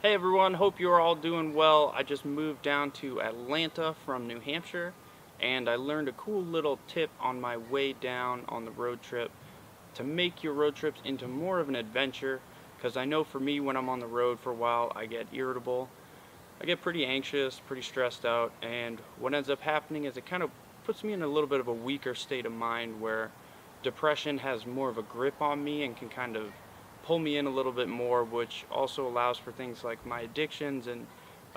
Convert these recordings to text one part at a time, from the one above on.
Hey everyone, hope you're all doing well. I just moved down to Atlanta from New Hampshire and I learned a cool little tip on my way down on the road trip to make your road trips into more of an adventure, because I know for me, when I'm on the road for a while, I get irritable. I get pretty anxious, pretty stressed out, and what ends up happening is it kind of puts me in a little bit of a weaker state of mind where depression has more of a grip on me and can kind of pull me in a little bit more, which also allows for things like my addictions and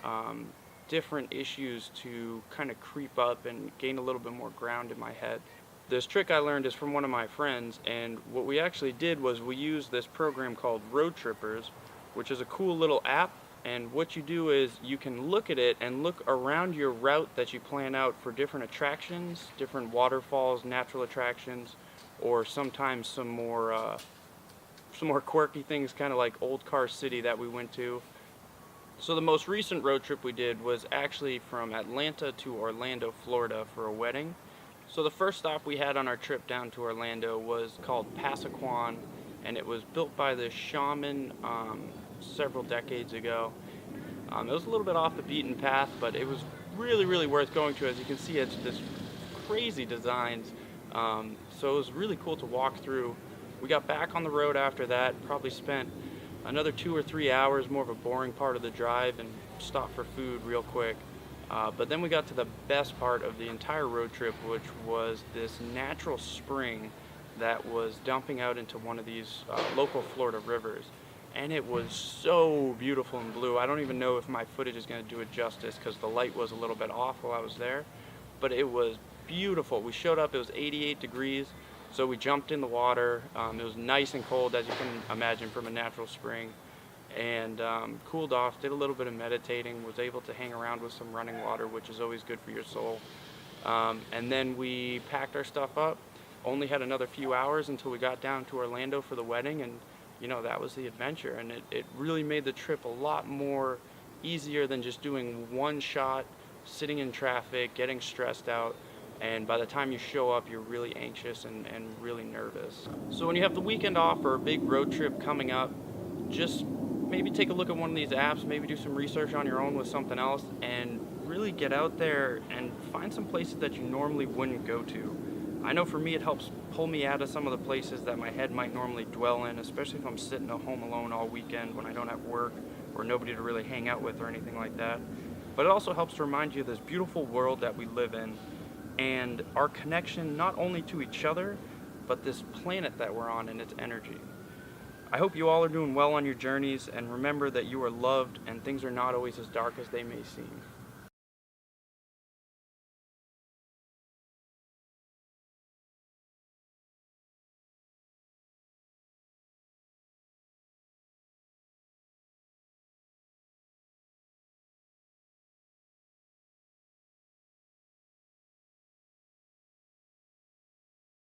um, different issues to kind of creep up and gain a little bit more ground in my head. This trick I learned is from one of my friends, and what we actually did was we used this program called Roadtrippers, which is a cool little app. And what you do is you can look at it and look around your route that you plan out for different attractions, different waterfalls, natural attractions, or sometimes some more quirky things, kind of like Old Car City that we went to. So the most recent road trip we did was actually from Atlanta to Orlando, Florida for a wedding. So the first stop we had on our trip down to Orlando was called Passaquan, and it was built by this shaman several decades ago. It was a little bit off the beaten path, but it was really worth going to. As you can see, it's this crazy designs. So it was really cool to walk through. We got back on the road after that, probably spent another 2 or 3 hours, more of a boring part of the drive, and stopped for food real quick. But then we got to the best part of the entire road trip, which was this natural spring that was dumping out into one of these local Florida rivers. And it was so beautiful and blue. I don't even know if my footage is going to do it justice because the light was a little bit off while I was there. But it was beautiful. We showed up, it was 88 degrees. So we jumped in the water. It was nice and cold, as you can imagine, from a natural spring, and cooled off, did a little bit of meditating, was able to hang around with some running water, which is always good for your soul. And then we packed our stuff up, only had another few hours until we got down to Orlando for the wedding, and that was the adventure. And it really made the trip a lot more easier than just doing one shot, sitting in traffic, getting stressed out. And by the time you show up, you're really anxious and really nervous. So when you have the weekend off or a big road trip coming up, just maybe take a look at one of these apps, maybe do some research on your own with something else, and really get out there and find some places that you normally wouldn't go to. I know for me, it helps pull me out of some of the places that my head might normally dwell in, especially if I'm sitting at home alone all weekend when I don't have work or nobody to really hang out with or anything like that. But it also helps to remind you of this beautiful world that we live in, and our connection not only to each other, but this planet that we're on and its energy. I hope you all are doing well on your journeys, and remember that you are loved and things are not always as dark as they may seem.